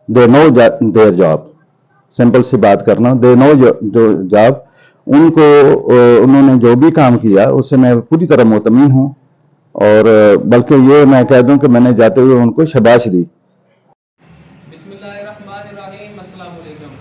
They know their job, simple सी बात करना, दे नो जो जॉब, उनको उन्होंने जो भी काम किया उससे मैं पूरी तरह मुतमिन हूँ। और बल्कि ये मैं कह दूं कि मैंने जाते हुए उनको शाबाश दी। बिस्मिल्लाहिर्रहमानिर्रहीम, अस्सलाम वालेकुम।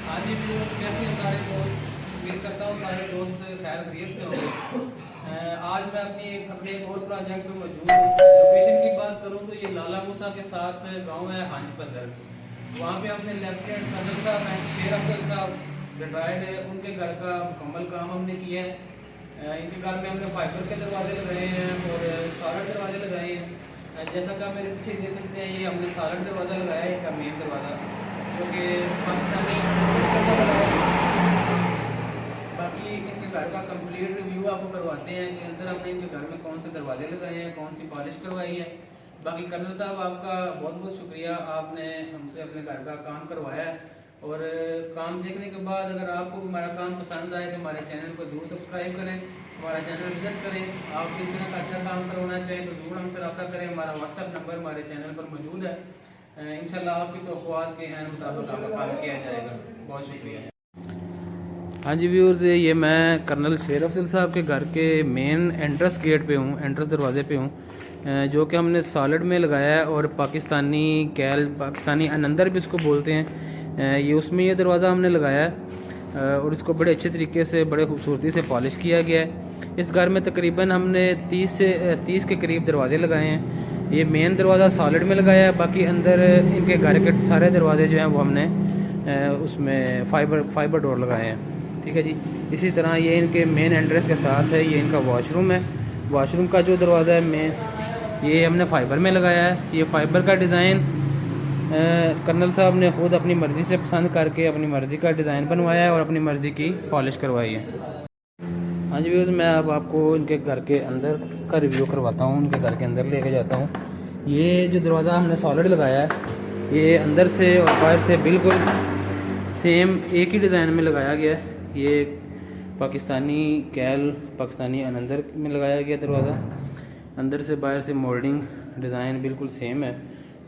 हाँ जी व्यूअर्स, कैसे हैं सारे दोस्त? उम्मीद करता हूँ सारे दोस्त खैर खैरियत से होंगे। आज मैं अपने एक और प्रोजेक्ट में मौजूद हूँ। लोकेशन की बात करूँ तो ये लाला मूसा के साथ गांव है हंज पद्धर। वहाँ पे हमने लेफ्टिनेंट कर्नल साहब हैं शेर अफजल साहब रिटायर्ड, उनके घर का मुकम्मल काम हमने किया है। इनके घर में हमने फाइबर के दरवाजे लगाए हैं और सारे दरवाजे लगाए हैं। जैसा कि आप मेरे पीछे देख सकते हैं, ये हमने सालन दरवाज़ा लगाया है, इनका मेन दरवाज़ा जो कि पाकिस्तानी। बाकी इनके घर का कंप्लीट रिव्यू आपको करवाते हैं कि अंदर हमने इनके घर में कौन से दरवाजे लगाए हैं, कौन सी पॉलिश करवाई है। बाकी कर्नल साहब आपका बहुत बहुत शुक्रिया, आपने हमसे अपने घर का काम करवाया है। और काम देखने के बाद अगर आपको हमारा काम पसंद आए तो हमारे चैनल को ज़रूर सब्सक्राइब करें, हमारा चैनल विजिट करें। आप किस तरह का अच्छा काम करवाना चाहें तो ज़रूर हमसे रब्ता करें। हमारा व्हाट्सएप नंबर हमारे चैनल पर मौजूद है। इंशाल्लाह आपकी तौक़ुआत के एन मुताबिक आपका काम किया जाएगा। बहुत शुक्रिया। हाँ जी व्यूअर्स, ये मैं कर्नल शेर अफजल साहब के घर के मेन एंट्रेंस गेट पे हूँ, एंट्रेंस दरवाजे पे हूँ, जो कि हमने सॉलिड में लगाया है और पाकिस्तानी कैल, पाकिस्तानी अनंदर भी इसको बोलते हैं। ये उसमें ये दरवाज़ा हमने लगाया है और इसको बड़े अच्छे तरीके से बड़े खूबसूरती से पॉलिश किया गया है। इस घर में तकरीबन हमने 30 के करीब दरवाजे लगाए हैं। ये मेन दरवाज़ा सॉलिड में लगाया है, बाकी अंदर इनके घर के सारे दरवाजे जो हैं वो हमने उसमें फाइबर डोर लगाए हैं। ठीक है जी। इसी तरह ये इनके मेन एंट्रेंस के साथ है, ये इनका वॉशरूम है। वॉशरूम का जो दरवाज़ा है मेन, ये हमने फाइबर में लगाया है। ये फाइबर का डिज़ाइन कर्नल साहब ने खुद अपनी मर्ज़ी से पसंद करके अपनी मर्ज़ी का डिज़ाइन बनवाया है और अपनी मर्ज़ी की पॉलिश करवाई है। हाँ जी व्यूअर्स, मैं अब आपको इनके घर के अंदर का रिव्यू करवाता हूँ, उनके घर के अंदर लेके जाता हूँ। ये जो दरवाज़ा हमने सॉलिड लगाया है, ये अंदर से और बाहर से बिल्कुल सेम एक ही डिज़ाइन में लगाया गया है। ये पाकिस्तानी कैल, पाकिस्तानी अनंदर में लगाया गया दरवाज़ा। अंदर से बाहर से मोल्डिंग डिज़ाइन बिल्कुल सेम है।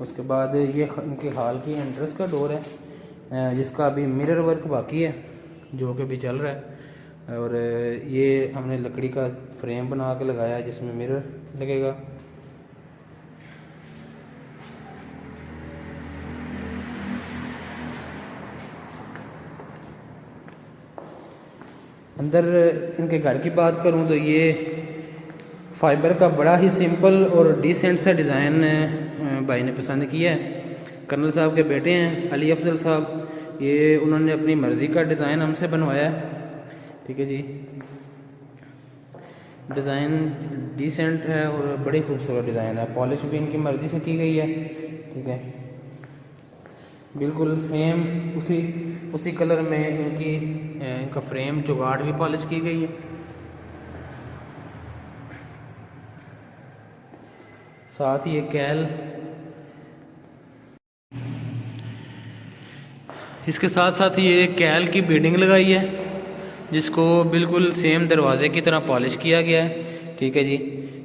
उसके बाद ये इनके हाल की एंट्रेंस का डोर है, जिसका अभी मिरर वर्क बाकी है, जो कि अभी चल रहा है। और ये हमने लकड़ी का फ्रेम बना के लगाया है जिसमें मिरर लगेगा। अंदर इनके घर की बात करूं तो ये फाइबर का बड़ा ही सिंपल और डिसेंट सा डिज़ाइन भाई ने पसंद किया है। कर्नल साहब के बेटे हैं अली अफजल साहब, ये उन्होंने अपनी मर्ज़ी का डिज़ाइन हमसे बनवाया है। ठीक है जी। डिज़ाइन डिसेंट है और बड़ी खूबसूरत डिज़ाइन है। पॉलिश भी इनकी मर्ज़ी से की गई है। ठीक है, बिल्कुल सेम उसी कलर में इनका फ्रेम चौगाट भी पॉलिश की गई है। साथ ही ये कैल, इसके साथ साथ ये कैल की बीडिंग लगाई है जिसको बिल्कुल सेम दरवाजे की तरह पॉलिश किया गया है। ठीक है जी।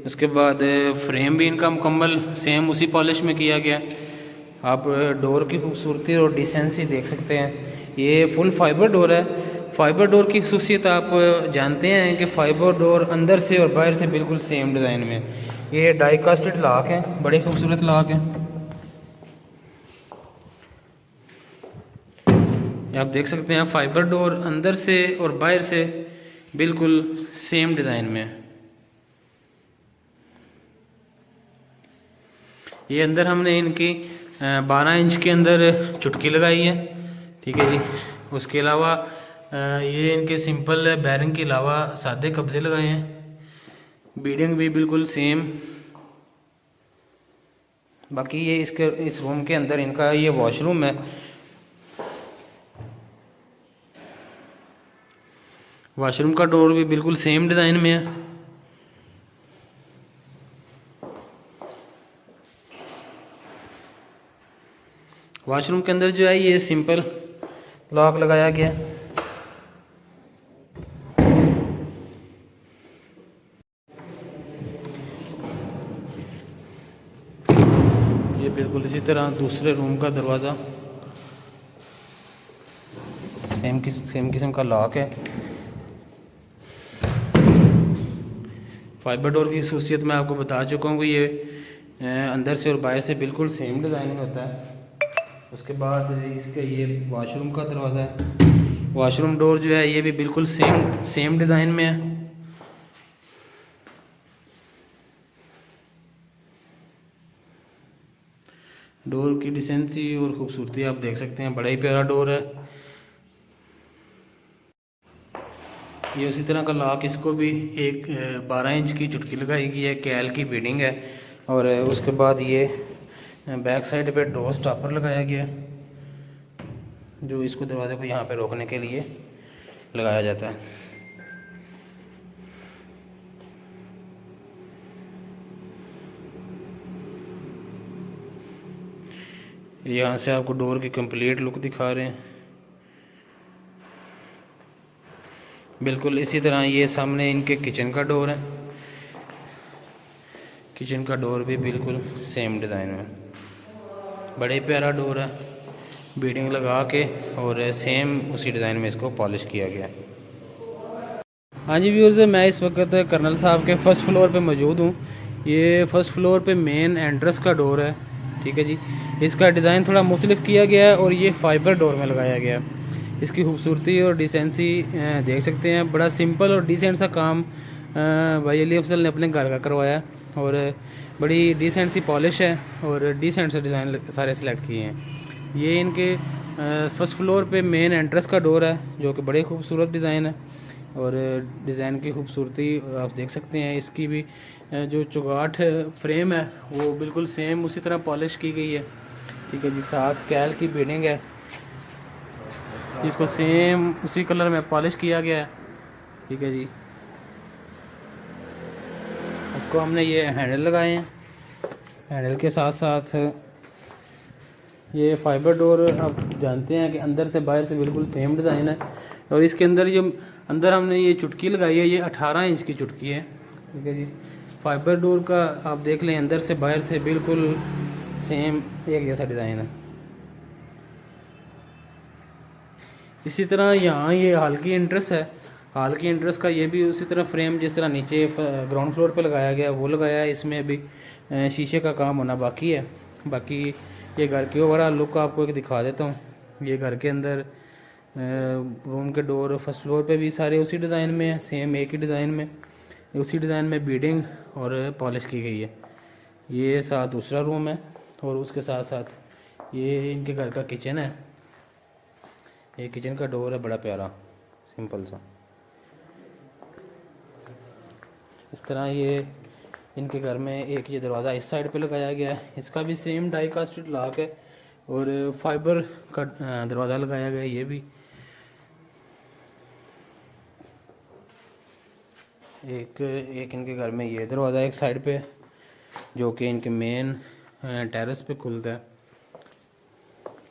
उसके बाद फ्रेम भी इनका मुकम्मल सेम उसी पॉलिश में किया गया। आप डोर की खूबसूरती और डिसेंसी देख सकते हैं। ये फुल फाइबर डोर है। फाइबर डोर की खसूसियत आप जानते हैं कि फाइबर डोर अंदर से और बाहर से बिल्कुल सेम डिज़ाइन में। ये डाई कास्टेड लॉक है, बड़े खूबसूरत लॉक है। आप देख सकते हैं फाइबर डोर अंदर से और बाहर से बिल्कुल सेम डिज़ाइन में। ये अंदर हमने इनकी 12 इंच के अंदर चुटकी लगाई है। ठीक है जी। उसके अलावा ये इनके सिंपल बैरिंग के अलावा सादे कब्जे लगाए हैं। बीडिंग भी बिल्कुल सेम। बाकी ये इस रूम के अंदर इनका ये वॉशरूम है। वॉशरूम का डोर भी बिल्कुल सेम डिज़ाइन में है। वॉशरूम के अंदर जो है ये सिंपल लॉक लगाया गया। ये बिल्कुल इसी तरह दूसरे रूम का दरवाज़ा सेम किस्म का लॉक है। फाइबर डोर की खसूसियत मैं आपको बता चुका हूँ कि ये अंदर से और बाहर से बिल्कुल सेम डिज़ाइनिंग होता है। उसके बाद इसका ये वॉशरूम का दरवाज़ा है, वॉशरूम डोर जो है ये भी बिल्कुल सेम डिज़ाइन में है। डोर की डिसेंसी और खूबसूरती आप देख सकते हैं, बड़ा ही प्यारा डोर है। ये उसी तरह का लॉक, इसको भी एक 12 इंच की चुटकी लगाई गई है, कैल की बीडिंग है। और उसके बाद ये बैक साइड पे डोर स्टॉपर लगाया गया है, जो इसको दरवाजे को यहाँ पे रोकने के लिए लगाया जाता है। यहाँ से आपको डोर की कंप्लीट लुक दिखा रहे हैं। बिल्कुल इसी तरह ये सामने इनके किचन का डोर है, किचन का डोर भी बिल्कुल सेम डिज़ाइन में, बड़े प्यारा डोर है, बीडिंग लगा के और सेम उसी डिज़ाइन में इसको पॉलिश किया गया है। हाँ जी व्यूअर्स, मैं इस वक्त कर्नल साहब के फर्स्ट फ्लोर पे मौजूद हूँ। ये फर्स्ट फ्लोर पे मेन एंट्रेंस का डोर है, ठीक है जी। इसका डिज़ाइन थोड़ा मुख्तलिफ किया गया है और ये फाइबर डोर में लगाया गया है। इसकी खूबसूरती और डिसेंसी देख सकते हैं। बड़ा सिंपल और डिसेंट सा काम भाई अली अफजल ने अपने घर का करवाया और बड़ी डिसेंट सी पॉलिश है और डिसेंट से डिज़ाइन सारे सिलेक्ट किए हैं। ये इनके फर्स्ट फ्लोर पे मेन एंट्रेंस का डोर है, जो कि बड़े खूबसूरत डिज़ाइन है और डिज़ाइन की खूबसूरती आप देख सकते हैं। इसकी भी जो चौगाठ फ्रेम है वो बिल्कुल सेम उसी तरह पॉलिश की गई है, ठीक है जी। साथ कैल की बीडिंग है, इसको सेम उसी कलर में पॉलिश किया गया है, ठीक है जी। इसको हमने ये हैंडल लगाए हैं, हैंडल के साथ साथ ये फाइबर डोर आप जानते हैं कि अंदर से बाहर से बिल्कुल सेम डिज़ाइन है। और इसके अंदर जो अंदर हमने ये चुटकी लगाई है, ये 18 इंच की चुटकी है, ठीक है जी। फाइबर डोर का आप देख लें, अंदर से बाहर से बिल्कुल सेम एक जैसा डिज़ाइन है। इसी तरह यहाँ ये हॉल की एंट्रेंस है, हॉल की एंट्रेंस का ये भी उसी तरह फ्रेम जिस तरह नीचे ग्राउंड फ्लोर पे लगाया गया वो लगाया है। इसमें अभी शीशे का काम होना बाकी है। बाकी ये घर की ओवरऑल लुक आपको एक दिखा देता हूँ। ये घर के अंदर रूम के डोर फर्स्ट फ्लोर पे भी सारे उसी डिज़ाइन में है, सेम एक ही डिज़ाइन में, उसी डिज़ाइन में बीडिंग और पॉलिश की गई है। ये साथ दूसरा रूम है और उसके साथ साथ ये इनके घर का किचन है। ये किचन का डोर है, बड़ा प्यारा सिंपल सा। इस तरह ये इनके घर में एक ये दरवाज़ा इस साइड पे लगाया गया है, इसका भी सेम डाई कास्ट लॉक है और फाइबर का दरवाज़ा लगाया गया है। ये भी एक इनके घर में ये दरवाज़ा एक साइड पे जो कि इनके मेन टेरेस पे खुलता है,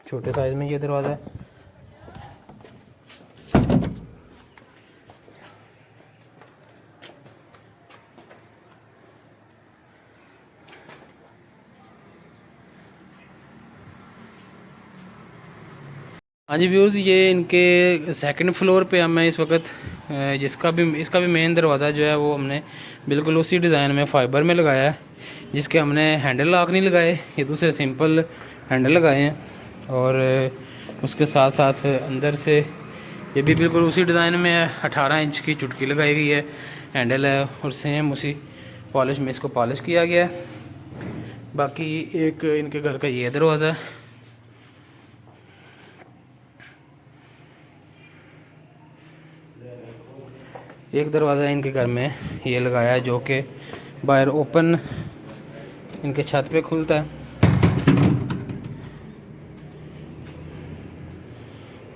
छोटे साइज में ये दरवाज़ा है। हाँ जी व्यूज़, ये इनके सेकंड फ्लोर पे हम मैं इस वक्त इसका भी मेन दरवाज़ा जो है वो हमने बिल्कुल उसी डिज़ाइन में फ़ाइबर में लगाया है, जिसके हमने हैंडल लॉक नहीं लगाए, ये दूसरे सिंपल हैंडल लगाए हैं। और उसके साथ साथ अंदर से ये भी बिल्कुल उसी डिज़ाइन में है, 18 इंच की चुटकी लगाई गई है, हैंडल है और सेम उसी पॉलिश में इसको पॉलिश किया गया है। बाकी एक इनके घर का ये दरवाज़ा है, एक दरवाज़ा इनके घर में ये लगाया है जो कि बाहर ओपन इनके छत पे खुलता है।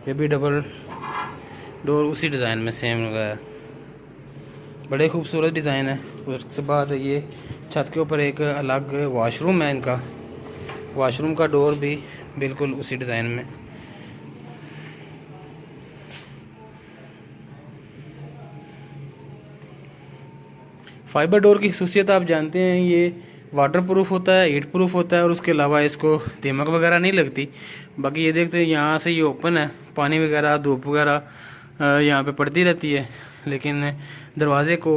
ये भी डबल डोर उसी डिज़ाइन में सेम लगाया है, बड़े खूबसूरत डिज़ाइन है। उसके बाद ये छत के ऊपर एक अलग वॉशरूम है इनका, वॉशरूम का डोर भी बिल्कुल उसी डिज़ाइन में। फाइबर डोर की खसूसियत आप जानते हैं, ये वाटर प्रूफ होता है, हीट प्रूफ होता है और उसके अलावा इसको दीमक वगैरह नहीं लगती। बाकी ये देखते हैं यहाँ से ये ओपन है, पानी वगैरह धूप वगैरह यहाँ पे पड़ती रहती है, लेकिन दरवाजे को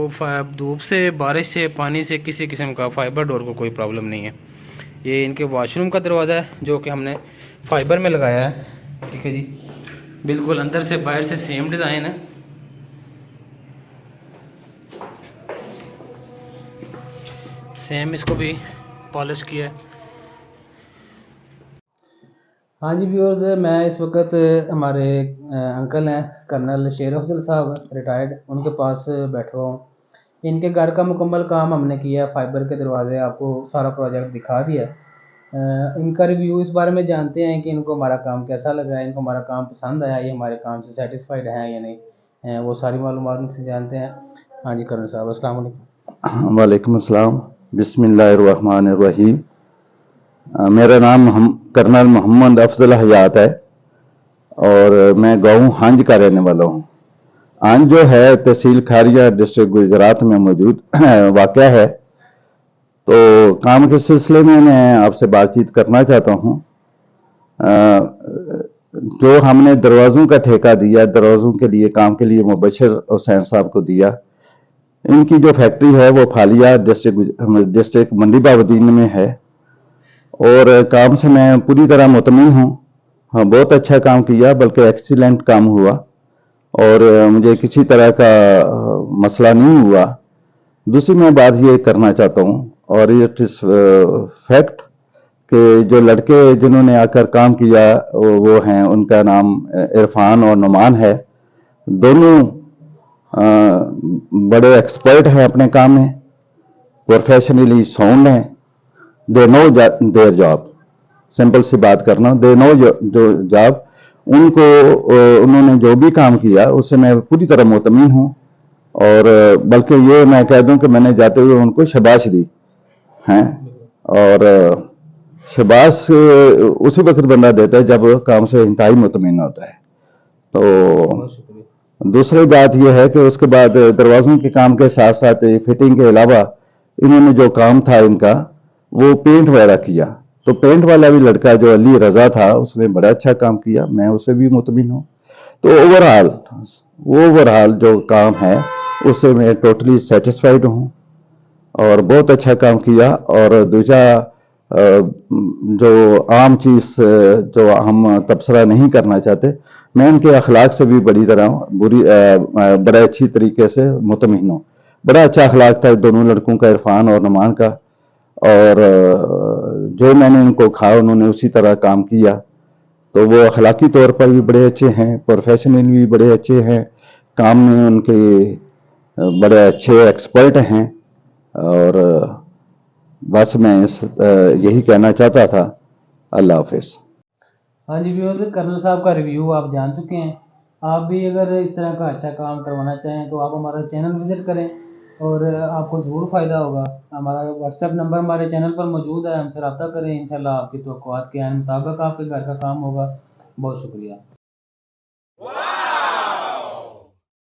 धूप से, बारिश से, पानी से किसी किस्म का फाइबर डोर को कोई प्रॉब्लम नहीं है। ये इनके वॉशरूम का दरवाज़ा है जो कि हमने फाइबर में लगाया है। ठीक है जी, बिल्कुल अंदर से बाहर से सेम डिज़ाइन है। सेम इसको भी पॉलिश किया है। हाँ जी व्यूअर्स, मैं इस वक्त हमारे अंकल हैं कर्नल शेर अफजल साहब रिटायर्ड, उनके पास बैठा हुआ हूँ। इनके घर का मुकम्मल काम हमने किया, फाइबर के दरवाजे, आपको सारा प्रोजेक्ट दिखा दिया। इनका रिव्यू इस बारे में जानते हैं कि इनको हमारा काम कैसा लगा है, इनको हमारा काम पसंद आया, ये हमारे काम से सेटिस्फाइड हैं या नहीं, वो सारी मालूमात इनसे जानते हैं। हाँ जी कर्नल साहब, अस्सलाम वालेकुम। वालेकुम अस्सलाम, बिस्मिल्लाहिर्रहमानिर्रहीम। मेरा नाम कर्नल मोहम्मद अफजल हयात है और मैं गाँव हंज का रहने वाला हूँ। हंज जो है तहसील खारिया डिस्ट्रिक्ट गुजरात में मौजूद वाक़या है। तो काम के सिलसिले में मैं आपसे बातचीत करना चाहता हूँ। जो हमने दरवाज़ों का ठेका दिया, दरवाज़ों के लिए काम के लिए मुबशर हुसैन साहब को दिया। इनकी जो फैक्ट्री है वो फालिया डिस्ट्रिक्ट मंडी बाबदीन में है और काम से मैं पूरी तरह मुतमिन हूँ। हाँ, बहुत अच्छा काम किया, बल्कि एक्सीलेंट काम हुआ और मुझे किसी तरह का मसला नहीं हुआ। दूसरी मैं बात ये करना चाहता हूँ और इट इज फैक्ट कि जो लड़के जिन्होंने आकर काम किया वो हैं, उनका नाम इरफान और नुमान है। दोनों बड़े एक्सपर्ट हैं अपने काम में, प्रोफेशनली साउंड हैं, they know their job. Simple सी बात करना, दे नो जो जॉब। उनको उन्होंने जो भी काम किया उससे मैं पूरी तरह मुतमिन हूँ और बल्कि ये मैं कह दूं कि मैंने जाते हुए उनको शाबाश दी हैं। और शाबाश उसी वक्त बंदा देता है जब काम से इंतहाई मुतमिन होता है। तो दूसरी बात यह है कि उसके बाद दरवाज़ों के काम के साथ साथ फिटिंग के अलावा इन्होंने जो काम था इनका, वो पेंट वगैरह किया। तो पेंट वाला भी लड़का जो अली रजा था, उसने बड़ा अच्छा काम किया, मैं उससे भी मुतमिन हूँ। तो ओवरऑल जो काम है उससे मैं टोटली सेटिस्फाइड हूँ और बहुत अच्छा काम किया। और दूसरा जो आम चीज़ जो हम तबसरा नहीं करना चाहते, मैं इनके अखलाक से भी बड़े अच्छी तरीके से मुतमिन हूँ। बड़ा अच्छा अखलाक था दोनों लड़कों का, इरफान और नुमान का, और जो मैंने इनको कहा उन्होंने उसी तरह काम किया। तो वो अखलाकी तौर पर भी बड़े अच्छे हैं, प्रोफेशनली भी बड़े अच्छे हैं, काम में उनके बड़े अच्छे एक्सपर्ट हैं। और बस मैं यही कहना चाहता था। अल्लाह हाफिज़। हाँ जी व्यूअर्स, कर्नल साहब का रिव्यू आप जान चुके हैं। आप भी अगर इस तरह का अच्छा काम करवाना चाहें तो आप हमारा चैनल विज़िट करें और आपको ज़रूर फ़ायदा होगा। हमारा व्हाट्सएप नंबर हमारे चैनल पर मौजूद है, हमसे रब्ता करें। इंशाल्लाह आपकी तवक्कुआत के मुताबिक आपके घर का काम होगा। बहुत शुक्रिया।